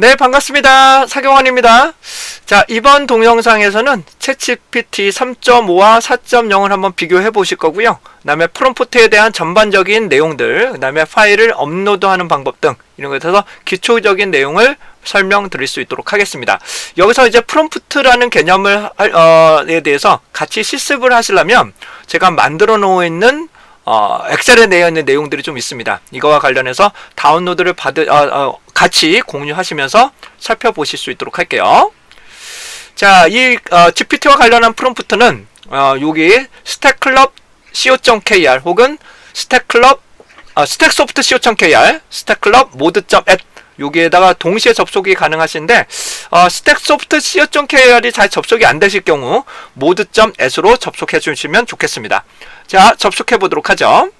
네, 반갑습니다. 사경환입니다. 자, 이번 동영상에서는 챗GPT 3.5와 4.0을 한번 비교해 보실 거고요. 그 다음에 프롬프트에 대한 전반적인 내용들, 그 다음에 파일을 업로드하는 방법 등 이런 것에 대해서 기초적인 내용을 설명드릴 수 있도록 하겠습니다. 여기서 이제 프롬프트라는 개념을 에 대해서 같이 실습을 하시려면 제가 만들어 놓고 있는 엑셀에 내어 있는 내용들이 좀 있습니다. 이거와 관련해서 다운로드를 같이 공유하시면서 살펴보실 수 있도록 할게요. 자, 이 GPT와 관련한 프롬프트는 여기 스택클럽 co.kr 혹은 스택소프트 co.kr, 스택클럽 모드.at 여기에다가 동시에 접속이 가능하신데 스택소프트 co.kr이 잘 접속이 안 되실 경우 모드.at으로 접속해 주시면 좋겠습니다. 자, 접속해 보도록 하죠.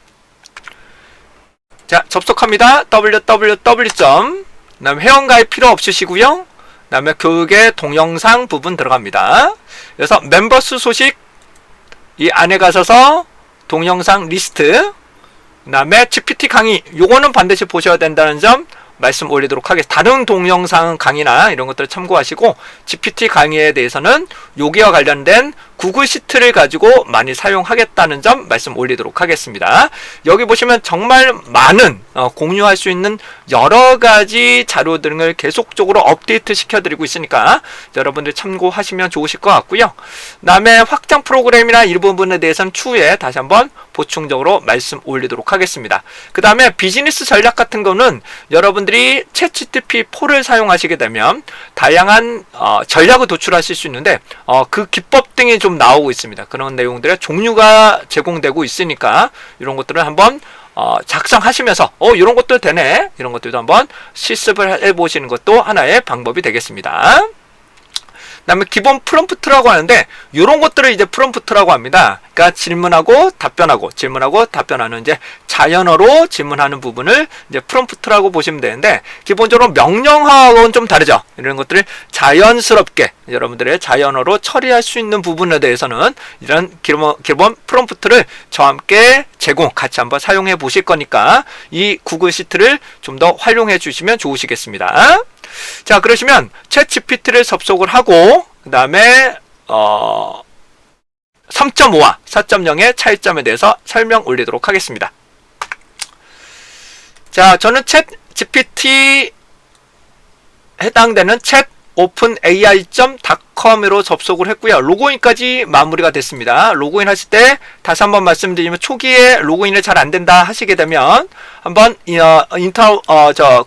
자, 접속합니다. www. 그 다음에 회원가입 필요 없으시고요. 그 다음에 교육의 동영상 부분 들어갑니다. 그래서 멤버스 소식 이 안에 가셔서 동영상 리스트, 그 다음에 GPT 강의 요거는 반드시 보셔야 된다는 점 말씀 올리도록 하겠습니다. 다른 동영상 강의나 이런 것들을 참고하시고 GPT 강의에 대해서는 여기와 관련된 구글 시트를 가지고 많이 사용하겠다는 점 말씀 올리도록 하겠습니다. 여기 보시면 정말 많은 공유할 수 있는 여러 가지 자료 등을 계속적으로 업데이트 시켜드리고 있으니까 여러분들 참고하시면 좋으실 것 같고요. 그 다음에 확장 프로그램이나 이 부분에 대해서는 추후에 다시 한번 보충적으로 말씀 올리도록 하겠습니다. 그 다음에 비즈니스 전략 같은 거는 여러분들이 챗GPT4를 사용하시게 되면 다양한 전략을 도출하실 수 있는데 그 기법 등이 좀 나오고 있습니다. 그런 내용들의 종류가 제공되고 있으니까 이런 것들을 한번 작성하시면서 이런 것도 되네, 이런 것들도 한번 실습을 해보시는 것도 하나의 방법이 되겠습니다. 그 다음에 기본 프롬프트라고 하는데 이런 것들을 이제 프롬프트라고 합니다. 그러니까 질문하고 답변하는 이제 자연어로 질문하는 부분을 이제 프롬프트라고 보시면 되는데 기본적으로 명령어하고는 좀 다르죠. 이런 것들을 자연스럽게 여러분들의 자연어로 처리할 수 있는 부분에 대해서는 이런 기본 프롬프트를 저와 함께 같이 한번 사용해 보실 거니까 이 구글 시트를 좀 더 활용해 주시면 좋으시겠습니다. 자, 그러시면 챗GPT를 접속을 하고 그 다음에 3.5와 4.0의 차이점에 대해서 설명 올리도록 하겠습니다. 자, 저는 챗GPT 해당되는 챗 openai.com으로 접속을 했고요. 로그인까지 마무리가 됐습니다. 로그인 하실 때 다시 한번 말씀드리면 초기에 로그인이 잘 안 된다 하시게 되면 한번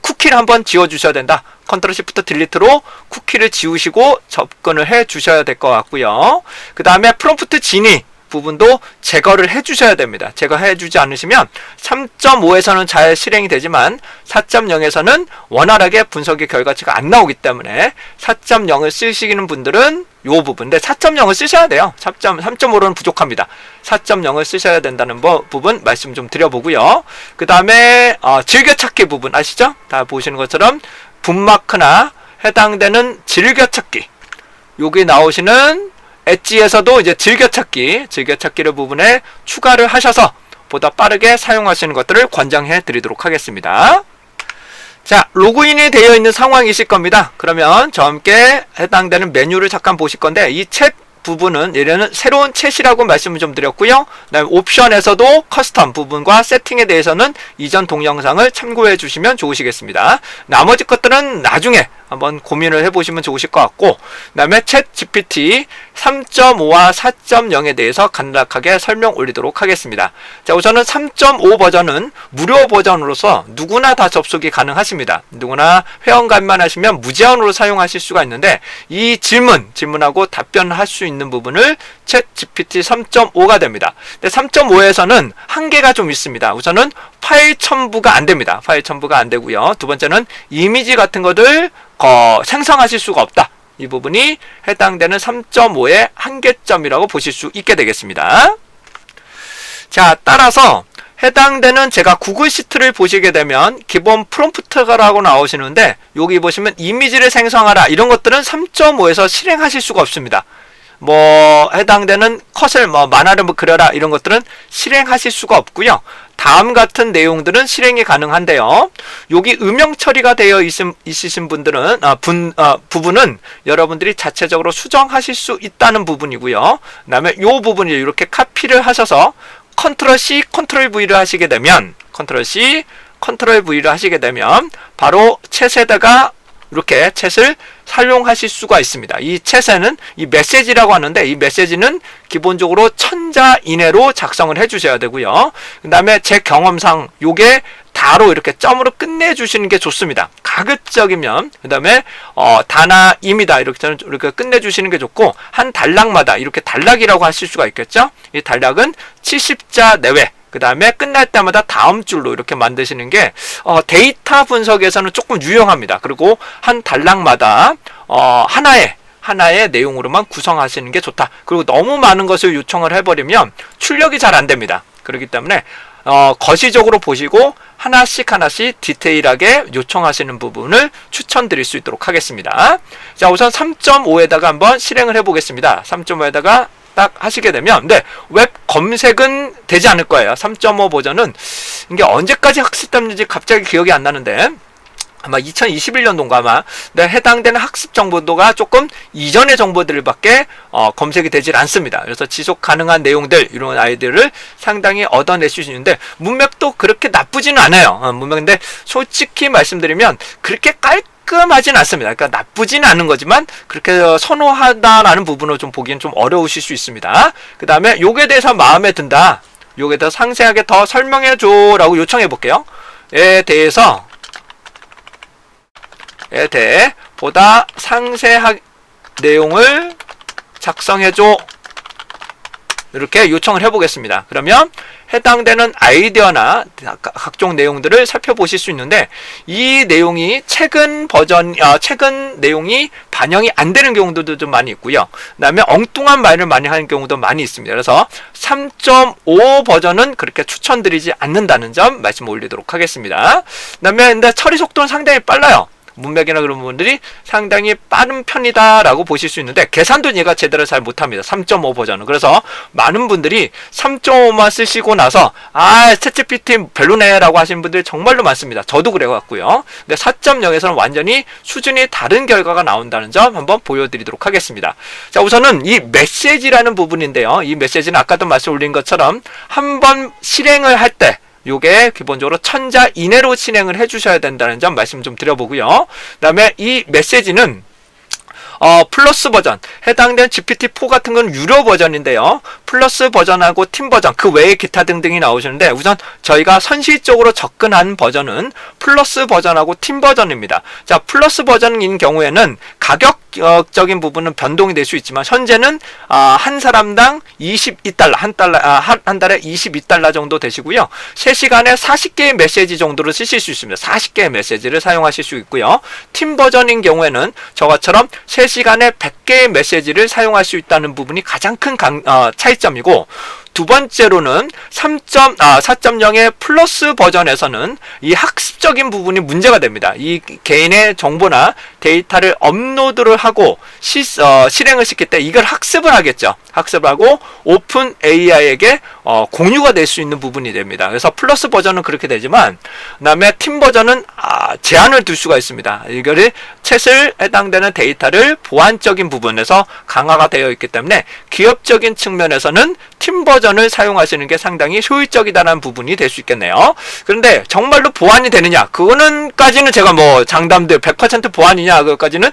쿠키를 한번 지워 주셔야 된다. 컨트롤 시프트 딜리트로 쿠키를 지우시고 접근을 해 주셔야 될 것 같고요. 그 다음에 프롬프트 진위 부분도 제거를 해 주셔야 됩니다. 제거해 주지 않으시면 3.5에서는 잘 실행이 되지만 4.0에서는 원활하게 분석의 결과치가 안 나오기 때문에 4.0을 쓰시는 분들은 요 부분, 근데 4.0을 쓰셔야 돼요. 3.5로는 부족합니다. 4.0을 쓰셔야 된다는 부분 말씀 좀 드려보고요. 그 다음에 즐겨찾기 부분 아시죠? 다 보시는 것처럼 붐마크나 해당되는 즐겨찾기 여기 나오시는 엣지에서도 이제 즐겨찾기를 부분에 추가를 하셔서 보다 빠르게 사용하시는 것들을 권장해 드리도록 하겠습니다. 자, 로그인이 되어 있는 상황이실 겁니다. 그러면 저와 함께 해당되는 메뉴를 잠깐 보실 건데 이 챗 부분은 얘는 새로운 챗이라고 말씀을 좀 드렸고요. 그다음에 옵션에서도 커스텀 부분과 세팅에 대해서는 이전 동영상을 참고해 주시면 좋으시겠습니다. 나머지 것들은 나중에 한번 고민을 해보시면 좋으실 것 같고 그 다음에 챗 GPT 3.5와 4.0에 대해서 간략하게 설명 올리도록 하겠습니다. 자, 우선은 3.5 버전은 무료 버전으로서 누구나 다 접속이 가능하십니다. 누구나 회원가입만 하시면 무제한으로 사용하실 수가 있는데 이 질문하고 답변할 수 있는 부분을 챗 GPT 3.5가 됩니다. 근데 3.5에서는 한계가 좀 있습니다. 우선은 파일 첨부가 안 됩니다. 파일 첨부가 안 되고요. 두 번째는 이미지 같은 것들 생성하실 수가 없다. 이 부분이 해당되는 3.5의 한계점이라고 보실 수 있게 되겠습니다. 자, 따라서 해당되는 제가 구글 시트를 보시게 되면 기본 프롬프트라고 나오시는데 여기 보시면 이미지를 생성하라 이런 것들은 3.5에서 실행하실 수가 없습니다. 뭐 해당되는 컷을 뭐 만화를 뭐 그려라 이런 것들은 실행하실 수가 없고요. 다음 같은 내용들은 실행이 가능한데요. 여기 음영 처리가 되어 있으신 분들은 부분은 여러분들이 자체적으로 수정하실 수 있다는 부분이고요. 그다음에 이 부분이 이렇게 카피를 하셔서 컨트롤 C, 컨트롤 V를 하시게 되면 컨트롤 C, 컨트롤 V를 하시게 되면 바로 챗에다가 이렇게 챗을 사용하실 수가 있습니다. 이 챗에는 이 메시지라고 하는데 이 메시지는 기본적으로 1000자 이내로 작성을 해주셔야 되고요. 그 다음에 제 경험상 요게 다로 이렇게 점으로 끝내주시는 게 좋습니다. 가급적이면 그 다음에 다나입니다. 이렇게 끝내주시는 게 좋고 한 단락마다 이렇게 단락이라고 하실 수가 있겠죠. 이 단락은 70자 내외 그 다음에 끝날 때마다 다음 줄로 이렇게 만드시는 게 데이터 분석에서는 조금 유용합니다. 그리고 한 단락마다 하나의 내용으로만 구성하시는 게 좋다. 그리고 너무 많은 것을 요청을 해버리면 출력이 잘 안 됩니다. 그렇기 때문에 거시적으로 보시고 하나씩 디테일하게 요청하시는 부분을 추천드릴 수 있도록 하겠습니다. 자, 우선 3.5에다가 한번 실행을 해보겠습니다. 3.5에다가 딱 하시게 되면 웹 검색은 되지 않을 거예요. 3.5 버전은 이게 언제까지 학습됐는지 갑자기 기억이 안 나는데 아마 2021년도인가 아마 해당되는 학습 정보도가 조금 이전의 정보들밖에 검색이 되질 않습니다. 그래서 지속 가능한 내용들 이런 아이디어를 상당히 얻어낼 수 있는데 문맥도 그렇게 나쁘지는 않아요. 문맥인데 솔직히 말씀드리면 그렇게 깔끔하진 않습니다. 그러니까 나쁘진 않은 거지만 그렇게 선호하다라는 부분을 좀 보기엔 좀 어려우실 수 있습니다. 그 다음에 요게 대해서 마음에 든다. 요게 더 상세하게 더 설명해줘 라고 요청해 볼게요. 에 대해 보다 상세한 내용을 작성해줘 이렇게 요청을 해보겠습니다. 그러면 해당되는 아이디어나 각종 내용들을 살펴보실 수 있는데 이 내용이 최근 내용이 반영이 안 되는 경우도 좀 많이 있고요. 그 다음에 엉뚱한 말을 많이 하는 경우도 많이 있습니다. 그래서 3.5 버전은 그렇게 추천드리지 않는다는 점 말씀 올리도록 하겠습니다. 그 다음에 근데 처리 속도는 상당히 빨라요. 문맥이나 그런 부분들이 상당히 빠른 편이다라고 보실 수 있는데 계산도 얘가 제대로 잘 못합니다. 3.5 버전은. 그래서 많은 분들이 3.5만 쓰시고 나서 챗GPT 별로네 라고 하시는 분들이 정말로 많습니다. 저도 그래갖고요. 근데 4.0에서는 완전히 수준이 다른 결과가 나온다는 점 한번 보여드리도록 하겠습니다. 자, 우선은 이 메시지라는 부분인데요. 이 메시지는 아까도 말씀 올린 것처럼 한번 실행을 할 때 요게 기본적으로 1000자 이내로 진행을 해주셔야 된다는 점 말씀 좀 드려보고요. 그 다음에 이 메시지는 플러스 버전, 해당된 GPT-4 같은 건 유료 버전인데요. 플러스 버전하고 팀 버전, 그 외에 기타 등등이 나오시는데 우선 저희가 선시적으로 접근한 버전은 플러스 버전하고 팀 버전입니다. 자, 플러스 버전인 경우에는 가격적인 부분은 변동이 될 수 있지만 현재는 한 사람당 22달러, 한 달에 22달러 정도 되시고요. 3시간에 40개의 메시지 정도를 쓰실 수 있습니다. 40개의 메시지를 사용하실 수 있고요. 팀 버전인 경우에는 저것처럼 3시간에 100개의 메시지를 사용할 수 있다는 부분이 가장 큰 차이점이고, 두 번째로는 4.0의 플러스 버전에서는 이 학습적인 부분이 문제가 됩니다. 이 개인의 정보나 데이터를 업로드를 하고 실행을 시킬 때 이걸 학습을 하겠죠. 학습을 하고 오픈 AI에게 공유가 될 수 있는 부분이 됩니다. 그래서 플러스 버전은 그렇게 되지만 그 다음에 팀 버전은 제한을 둘 수가 있습니다. 이거를 챗을 해당되는 데이터를 보안적인 부분에서 강화가 되어 있기 때문에 기업적인 측면에서는 팀 버전을 사용하시는 게 상당히 효율적이다라는 부분이 될 수 있겠네요. 그런데 정말로 보안이 되느냐? 그거는까지는 제가 뭐 장담들 100% 보안이냐? 그것까지는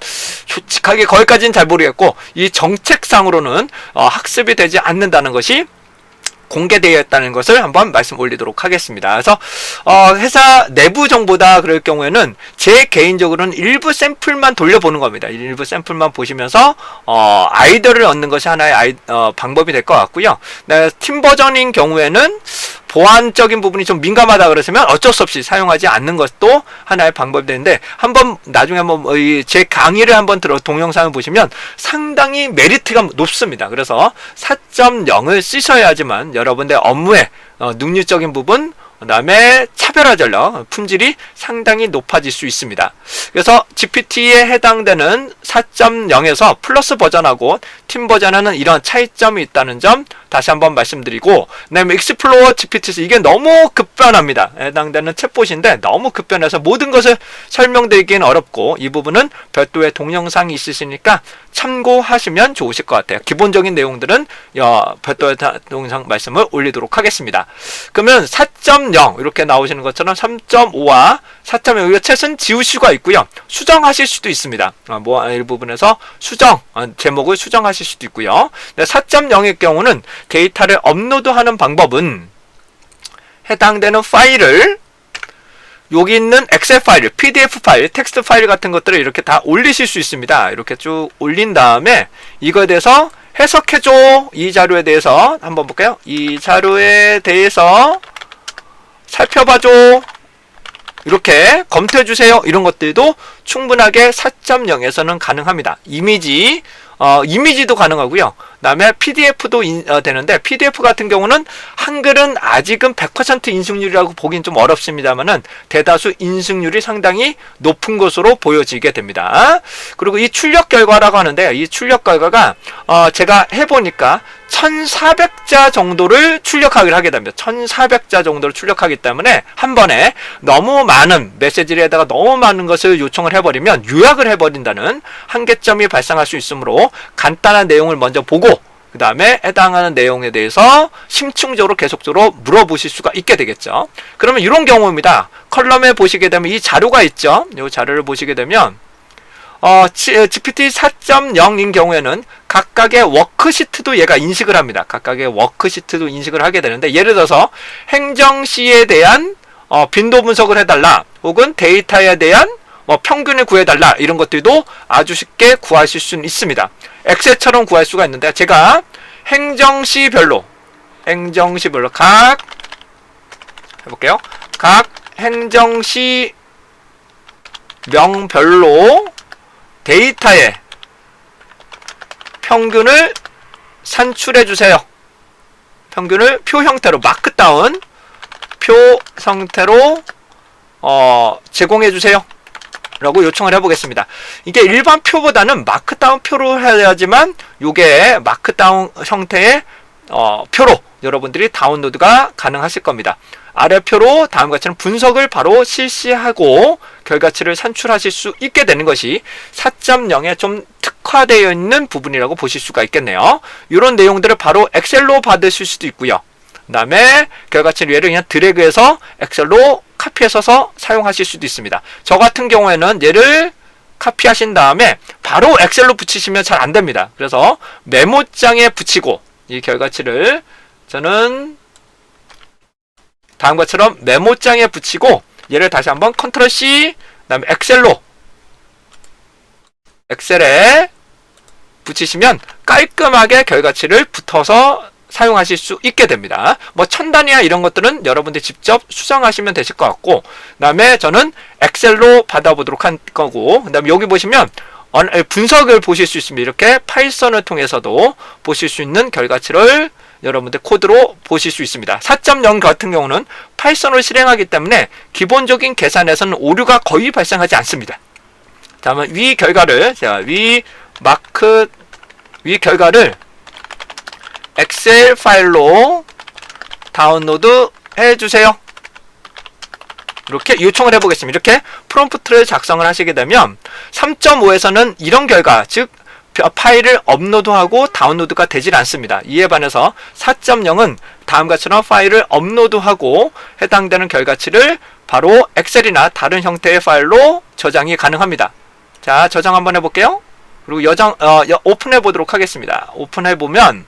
솔직하게 거기까지는 잘 모르겠고, 이 정책상으로는 학습이 되지 않는다는 것이 공개되어 있다는 것을 한번 말씀 올리도록 하겠습니다. 그래서 회사 내부 정보다 그럴 경우에는 제 개인적으로는 일부 샘플만 돌려보는 겁니다. 일부 샘플만 보시면서 아이디어를 얻는 것이 하나의 방법이 될 것 같고요. 네, 팀 버전인 경우에는 보안적인 부분이 좀 민감하다 그러시면 어쩔 수 없이 사용하지 않는 것도 하나의 방법이 되는데, 나중에 한번 제 강의를 한번 동영상을 보시면 상당히 메리트가 높습니다. 그래서 4.0을 쓰셔야지만 여러분의 업무에 능률적인 부분, 그 다음에 차별화 전력, 품질이 상당히 높아질 수 있습니다. 그래서 GPT에 해당되는 4.0에서 플러스 버전하고 팀 버전에는 이런 차이점이 있다는 점 다시 한번 말씀드리고, 그 다음에 익스플로어 GPT에서 이게 너무 급변합니다. 해당되는 챗봇인데 너무 급변해서 모든 것을 설명드리기는 어렵고, 이 부분은 별도의 동영상이 있으시니까 참고하시면 좋으실 것 같아요. 기본적인 내용들은 별도의 동영상 말씀을 올리도록 하겠습니다. 그러면 4.0 이렇게 나오시는 것처럼 3.5와 4.0 이 챗은 지울 수가 있고요. 수정하실 수도 있습니다. 일부분에서 수정, 제목을 수정하실 수도 있고요. 4.0의 경우는 데이터를 업로드하는 방법은 해당되는 파일을 여기 있는 엑셀 파일, PDF 파일, 텍스트 파일 같은 것들을 이렇게 다 올리실 수 있습니다. 이렇게 쭉 올린 다음에 이거에 대해서 해석해줘. 이 자료에 대해서 한번 볼까요? 이 자료에 대해서 살펴봐줘. 이렇게 검토해주세요. 이런 것들도 충분하게 4.0에서는 가능합니다. 이미지도 가능하고요. 그 다음에 PDF도 되는데, PDF 같은 경우는 한글은 아직은 100% 인식률이라고 보긴 좀 어렵습니다만은 대다수 인식률이 상당히 높은 것으로 보여지게 됩니다. 그리고 이 출력 결과라고 하는데요. 이 출력 결과가 제가 해보니까 1400자 정도를 출력하기를 하게 됩니다. 1400자 정도를 출력하기 때문에 한 번에 너무 많은 메시지에다가 너무 많은 것을 요청을 해버리면 요약을 해버린다는 한계점이 발생할 수 있으므로 간단한 내용을 먼저 보고 그 다음에 해당하는 내용에 대해서 심층적으로 계속적으로 물어보실 수가 있게 되겠죠. 그러면 이런 경우입니다. 컬럼에 보시게 되면 이 자료가 있죠. 이 자료를 보시게 되면 GPT 4.0인 경우에는 각각의 워크시트도 얘가 인식을 합니다. 각각의 워크시트도 인식을 하게 되는데, 예를 들어서 행정시에 대한 빈도 분석을 해달라, 혹은 데이터에 대한 평균을 구해달라, 이런 것들도 아주 쉽게 구하실 수는 있습니다. 엑셀처럼 구할 수가 있는데, 제가 행정시별로 해볼게요. 각 행정시 명별로 데이터의 평균을 산출해주세요. 평균을 표 형태로, 마크다운 표 형태로 제공해주세요 라고 요청을 해보겠습니다. 이게 일반 표보다는 마크다운 표로 해야지만 이게 마크다운 형태의 표로 여러분들이 다운로드가 가능하실 겁니다. 아래 표로 다음과 같이 분석을 바로 실시하고 결과치를 산출하실 수 있게 되는 것이 4.0에 좀 특화되어 있는 부분이라고 보실 수가 있겠네요. 이런 내용들을 바로 엑셀로 받으실 수도 있고요. 그 다음에 결과치를 얘를 그냥 드래그해서 엑셀로 카피해서 사용하실 수도 있습니다. 저 같은 경우에는 얘를 카피하신 다음에 바로 엑셀로 붙이시면 잘 안됩니다. 그래서 메모장에 붙이고 이 결과치를 저는 다음과 같처럼 메모장에 붙이고 얘를 다시 한번 컨트롤 C, 그 다음에 엑셀에 붙이시면 깔끔하게 결과치를 붙어서 사용하실 수 있게 됩니다. 첨단이나 이런 것들은 여러분들이 직접 수정하시면 되실 것 같고, 그 다음에 저는 엑셀로 받아보도록 할 거고, 그 다음에 여기 보시면 분석을 보실 수 있습니다. 이렇게 파이썬을 통해서도 보실 수 있는 결과치를 여러분들 코드로 보실 수 있습니다. 4.0 같은 경우는 파이썬을 실행하기 때문에 기본적인 계산에서는 오류가 거의 발생하지 않습니다. 다음은 위 결과를 엑셀 파일로 다운로드 해주세요. 이렇게 요청을 해보겠습니다. 이렇게 프롬프트를 작성을 하시게 되면 3.5에서는 이런 결과, 즉 파일을 업로드하고 다운로드가 되질 않습니다. 이에 반해서 4.0은 다음과 같처럼 파일을 업로드하고 해당되는 결과치를 바로 엑셀이나 다른 형태의 파일로 저장이 가능합니다. 자, 저장 한번 해볼게요. 그리고 오픈해 보도록 하겠습니다. 오픈해 보면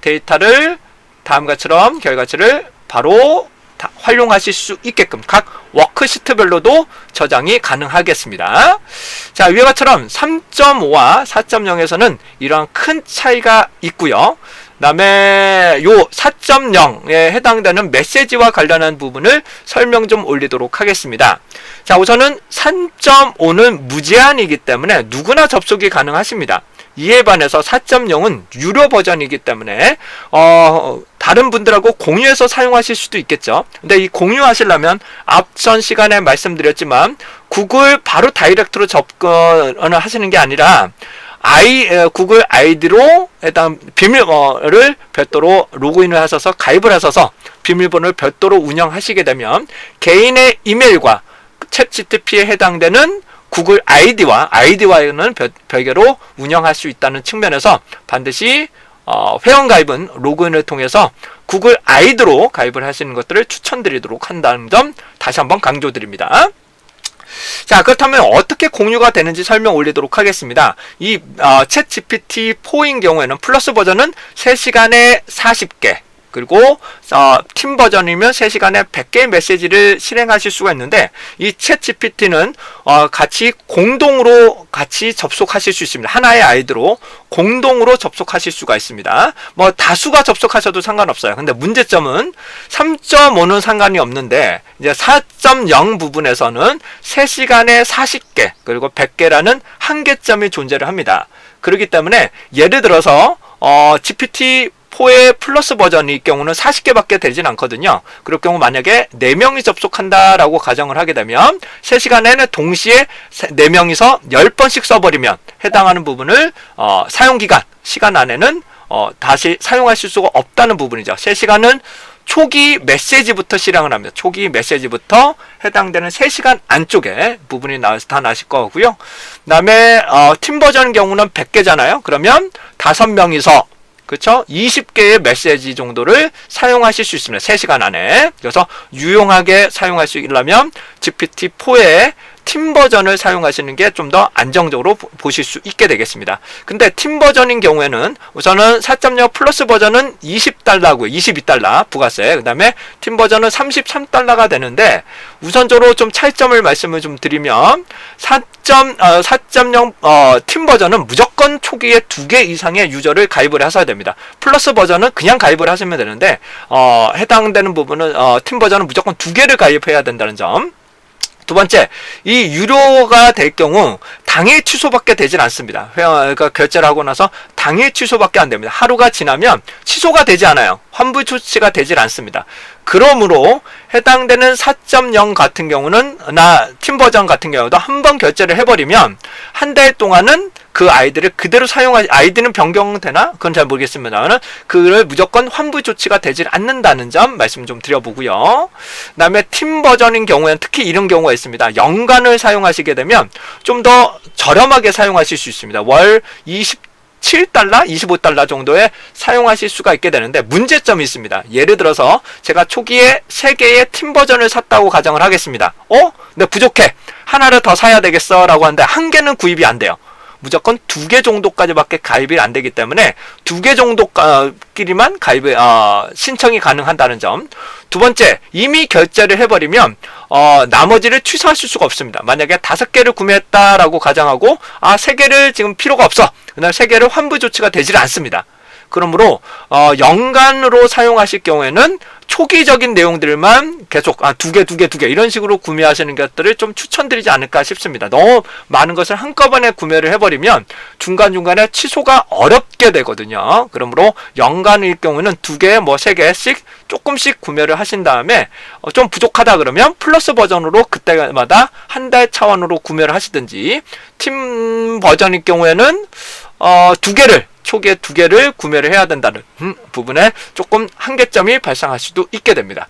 데이터를 다음과 같처럼 결과치를 바로 활용하실 수 있게끔 각 워크시트별로도 저장이 가능하겠습니다. 자, 위와 같처럼 3.5와 4.0에서는 이러한 큰 차이가 있고요. 그 다음에 요 4.0에 해당되는 메시지와 관련한 부분을 설명 좀 올리도록 하겠습니다. 자, 우선은 3.5는 무제한이기 때문에 누구나 접속이 가능하십니다. 이에 반해서 4.0은 유료 버전이기 때문에 다른 분들하고 공유해서 사용하실 수도 있겠죠. 근데 이 공유하시려면 앞선 시간에 말씀드렸지만 구글 바로 다이렉트로 접근을 하시는 게 아니라 구글 아이디로 해당 비밀번호를 별도로 로그인을 하셔서 가입을 하셔서 비밀번호를 별도로 운영하시게 되면 개인의 이메일과 챗GPT에 해당되는 구글 아이디와는 별개로 운영할 수 있다는 측면에서 반드시 회원 가입은 로그인을 통해서 구글 아이디로 가입을 하시는 것들을 추천드리도록 한다는 점 다시 한번 강조드립니다. 자, 그렇다면 어떻게 공유가 되는지 설명 올리도록 하겠습니다. 이 챗 GPT-4인 경우에는 플러스 버전은 3시간에 40개, 그리고 팀 버전이면 3시간에 100개의 메시지를 실행하실 수가 있는데, 이 챗 GPT는 공동으로 접속하실 수 있습니다. 하나의 아이디로 공동으로 접속하실 수가 있습니다. 뭐 다수가 접속하셔도 상관없어요. 근데 문제점은 3.5는 상관이 없는데 이제 4.0 부분에서는 3시간에 40개 그리고 100개라는 한계점이 존재를 합니다. 그렇기 때문에 예를 들어서 GPT 4의 플러스 버전일 경우는 40개밖에 되진 않거든요. 그럴 경우 만약에 4명이 접속한다라고 가정을 하게 되면 3시간에는 동시에 4명이서 10번씩 써버리면 해당하는 부분을 시간 안에는 다시 사용하실 수가 없다는 부분이죠. 3시간은 초기 메시지부터 실행을 합니다. 초기 메시지부터 해당되는 3시간 안쪽에 부분이 나타나실 거고요. 그 다음에 팀 버전 경우는 100개잖아요. 그러면 5명이서 그렇죠? 20개의 메시지 정도를 사용하실 수 있습니다. 3시간 안에. 그래서 유용하게 사용할 수 있으려면 GPT-4의 팀 버전을 사용하시는 게 좀 더 안정적으로 보실 수 있게 되겠습니다. 근데 팀 버전인 경우에는 우선은 4.0 플러스 버전은 $20고요. 22달러 부가세. 그 다음에 팀 버전은 $33가 되는데, 우선적으로 좀 차이점을 말씀을 좀 드리면 4.0 팀 버전은 무조건 초기에 2개 이상의 유저를 가입을 하셔야 됩니다. 플러스 버전은 그냥 가입을 하시면 되는데 해당되는 부분은 팀 버전은 무조건 2개를 가입해야 된다는 점. 두 번째, 이 유료가 될 경우 당일 취소밖에 되질 않습니다. 그러니까 결제를 하고 나서 당일 취소밖에 안 됩니다. 하루가 지나면 취소가 되지 않아요. 환불 조치가 되질 않습니다. 그러므로 해당되는 4.0 같은 경우는 팀 버전 같은 경우도 한 번 결제를 해버리면 한 달 동안은 그 아이디를 그대로 아이디는 변경되나? 그건 잘 모르겠습니다만 그를 무조건 환불 조치가 되질 않는다는 점 말씀 좀 드려보고요. 그 다음에 팀 버전인 경우에는 특히 이런 경우가 있습니다. 연간을 사용하시게 되면 좀 더 저렴하게 사용하실 수 있습니다. 월 27달러, 25달러 정도에 사용하실 수가 있게 되는데 문제점이 있습니다. 예를 들어서 제가 초기에 3개의 팀 버전을 샀다고 가정을 하겠습니다. 근데 부족해. 하나를 더 사야 되겠어 라고 하는데 1개는 구입이 안 돼요. 무조건 2개 정도까지밖에 가입이 안 되기 때문에 2개 정도끼리만 신청이 가능하다는 점. 두 번째, 이미 결제를 해버리면 나머지를 취소하실 수가 없습니다. 만약에 5개를 구매했다라고 가정하고 3개를 지금 필요가 없어. 그다음 3개를 환불 조치가 되질 않습니다. 그러므로 연간으로 사용하실 경우에는 초기적인 내용들만 계속 2개 이런 식으로 구매하시는 것들을 좀 추천드리지 않을까 싶습니다. 너무 많은 것을 한꺼번에 구매를 해버리면 중간중간에 취소가 어렵게 되거든요. 그러므로 연간일 경우는 2개, 3개씩 조금씩 구매를 하신 다음에 좀 부족하다 그러면 플러스 버전으로 그때마다 한 달 차원으로 구매를 하시든지, 팀 버전일 경우에는 초기에 2개를 구매를 해야 된다는 부분에 조금 한계점이 발생할 수도 있게 됩니다.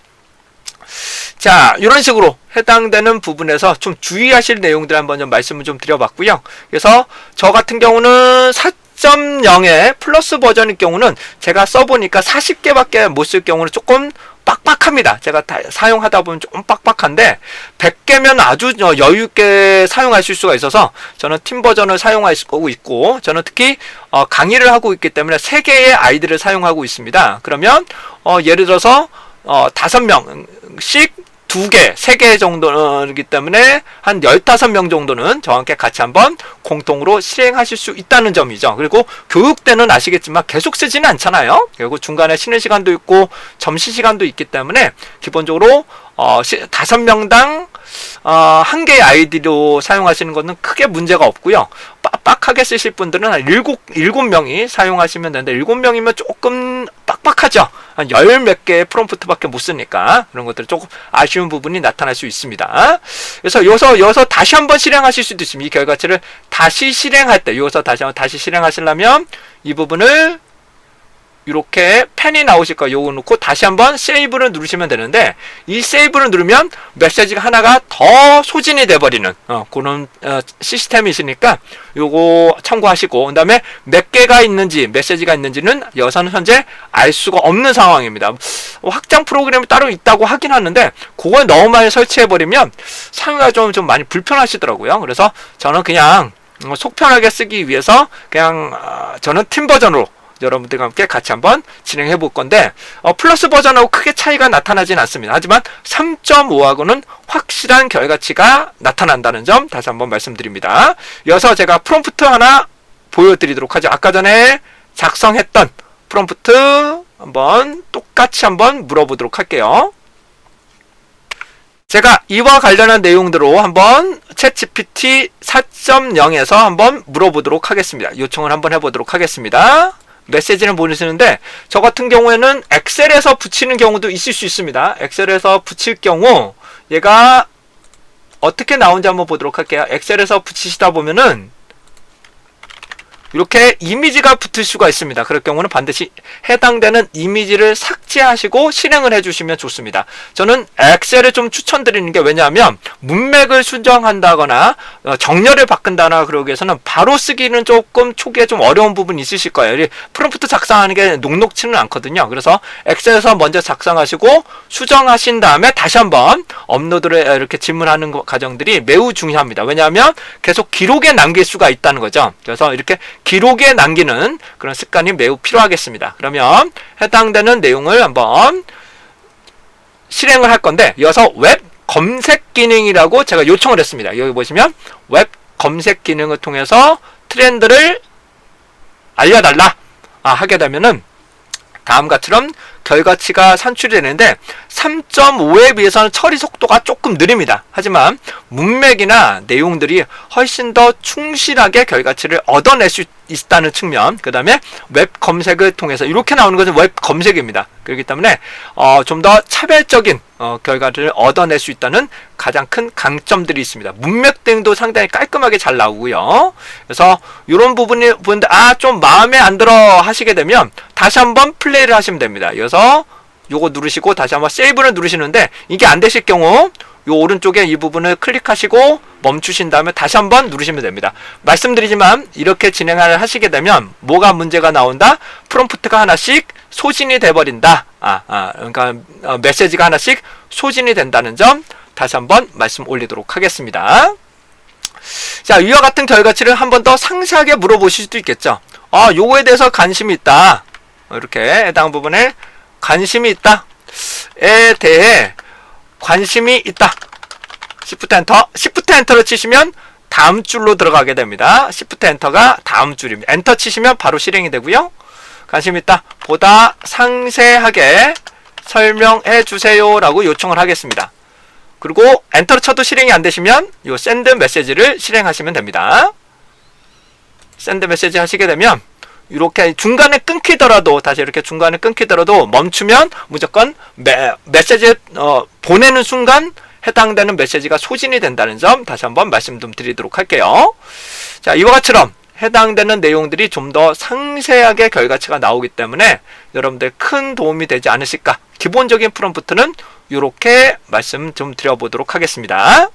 자, 이런 식으로 해당되는 부분에서 좀 주의하실 내용들 한번 좀 말씀을 좀 드려봤고요. 그래서 저 같은 경우는 4.0의 플러스 버전일 경우는 제가 써보니까 40개밖에 못 쓸 경우는 조금 빡빡합니다. 제가 사용하다 보면 조금 빡빡한데 100개면 아주 여유있게 사용하실 수가 있어서 저는 팀 버전을 사용하고 있고, 저는 특히 강의를 하고 있기 때문에 3개의 아이디를 사용하고 있습니다. 그러면 예를 들어서 5명씩 2개, 3개 정도이기 때문에 한 15명 정도는 저와 함께 같이 한번 공통으로 실행하실 수 있다는 점이죠. 그리고 교육 때는 아시겠지만 계속 쓰지는 않잖아요. 그리고 중간에 쉬는 시간도 있고 점심시간도 있기 때문에 기본적으로 5명당 한 개의 아이디로 사용하시는 것은 크게 문제가 없고요. 빡빡하게 쓰실 분들은 한 7명이 사용하시면 되는데 7명이면 조금 빡빡하죠. 한 10몇 개의 프롬프트밖에 못 쓰니까 그런 것들은 조금 아쉬운 부분이 나타날 수 있습니다. 그래서 여기서 다시 한번 실행하실 수도 있습니다. 이 결과치를 다시 실행할 때 여기서 다시 실행하시려면 이 부분을 이렇게 펜이 나오실 거예요. 요거 놓고 다시 한번 세이브를 누르시면 되는데 이 세이브를 누르면 메시지가 하나가 더 소진이 돼버리는 그런 시스템이시니까 요거 참고하시고 그 다음에 몇 개가 있는지 메시지가 있는지는 여기서는 현재 알 수가 없는 상황입니다. 확장 프로그램이 따로 있다고 하긴 하는데 그걸 너무 많이 설치해버리면 사용자가 좀 많이 불편하시더라고요. 그래서 저는 그냥 속 편하게 쓰기 위해서 그냥 저는 팀 버전으로 여러분들과 함께 같이 한번 진행해 볼 건데 플러스 버전하고 크게 차이가 나타나진 않습니다. 하지만 3.5하고는 확실한 결과치가 나타난다는 점 다시 한번 말씀드립니다. 이어서 제가 프롬프트 하나 보여드리도록 하죠. 아까 전에 작성했던 프롬프트 똑같이 한번 물어보도록 할게요. 제가 이와 관련한 내용들로 한번 챗GPT 4.0에서 한번 물어보도록 하겠습니다. 요청을 한번 해보도록 하겠습니다. 메시지는 보내시는데 저 같은 경우에는 엑셀에서 붙이는 경우도 있을 수 있습니다. 엑셀에서 붙일 경우 얘가 어떻게 나오는지 한번 보도록 할게요. 엑셀에서 붙이시다 보면은 이렇게 이미지가 붙을 수가 있습니다. 그럴 경우는 반드시 해당되는 이미지를 삭제하시고 실행을 해주시면 좋습니다. 저는 엑셀을 좀 추천드리는 게 왜냐하면 문맥을 수정한다거나 정렬을 바꾼다거나 그러기 위해서는 바로 쓰기는 조금 초기에 좀 어려운 부분이 있으실 거예요. 프롬프트 작성하는 게 녹록치는 않거든요. 그래서 엑셀에서 먼저 작성하시고 수정하신 다음에 다시 한번 업로드를 이렇게 질문하는 과정들이 매우 중요합니다. 왜냐하면 계속 기록에 남길 수가 있다는 거죠. 그래서 이렇게 기록에 남기는 그런 습관이 매우 필요하겠습니다. 그러면 해당되는 내용을 한번 실행을 할 건데 이어서 웹 검색 기능이라고 제가 요청을 했습니다. 여기 보시면 웹 검색 기능을 통해서 트렌드를 알려달라 하게 되면은 다음과처럼 결과치가 산출이 되는데 3.5에 비해서는 처리 속도가 조금 느립니다. 하지만 문맥이나 내용들이 훨씬 더 충실하게 결과치를 얻어낼 수 있다는 측면, 그 다음에 웹 검색을 통해서 이렇게 나오는 것은 웹 검색입니다. 그렇기 때문에 좀 더 차별적인 결과를 얻어낼 수 있다는 가장 큰 강점들이 있습니다. 문맥 등도 상당히 깔끔하게 잘 나오고요. 그래서 이런 부분이 보는데 좀 마음에 안 들어 하시게 되면 다시 한번 플레이를 하시면 됩니다. 그래서 요거 누르시고 다시 한번 세이브를 누르시는데 이게 안 되실 경우 요 오른쪽에 이 부분을 클릭하시고 멈추신 다음에 다시 한번 누르시면 됩니다. 말씀드리지만 이렇게 진행을 하시게 되면 뭐가 문제가 나온다? 프롬프트가 하나씩 소진이 돼버린다. 그러니까 메시지가 하나씩 소진이 된다는 점 다시 한번 말씀 올리도록 하겠습니다. 자, 이와 같은 결과치를 한 번 더 상세하게 물어보실 수도 있겠죠. 요거에 대해서 관심이 있다. 이렇게 해당 부분에 관심이 있다에 대해 관심이 있다. Shift 엔터. Shift 엔터를 치시면 다음 줄로 들어가게 됩니다. Shift 엔터가 다음 줄입니다. 엔터 치시면 바로 실행이 되고요. 관심 있다. 보다 상세하게 설명해 주세요 라고 요청을 하겠습니다. 그리고 엔터를 쳐도 실행이 안 되시면 이 샌드 메시지를 실행하시면 됩니다. 샌드 메시지 하시게 되면 이렇게 중간에 끊기더라도 다시 이렇게 중간에 끊기더라도 멈추면 무조건 메시지 보내는 순간 해당되는 메시지가 소진이 된다는 점 다시 한번 말씀 좀 드리도록 할게요. 자, 이와 같이처럼 해당되는 내용들이 좀 더 상세하게 결과치가 나오기 때문에 여러분들 큰 도움이 되지 않으실까. 기본적인 프롬프트는 이렇게 말씀 좀 드려보도록 하겠습니다.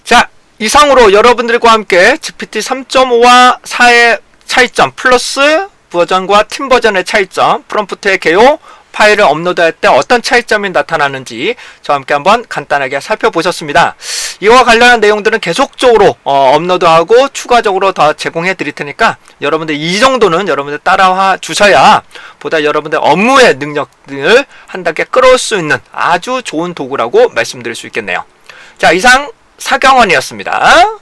자, 이상으로 여러분들과 함께 GPT 3.5와 4의 차이점 플러스 버전과 팀 버전의 차이점, 프롬프트의 개요, 파일을 업로드할 때 어떤 차이점이 나타나는지 저와 함께 한번 간단하게 살펴보셨습니다. 이와 관련한 내용들은 계속적으로 업로드하고 추가적으로 더 제공해 드릴 테니까 여러분들 이 정도는 여러분들 따라와 주셔야 보다 여러분들 업무의 능력을 한 단계 끌어올 수 있는 아주 좋은 도구라고 말씀드릴 수 있겠네요. 자, 이상 사경원이었습니다.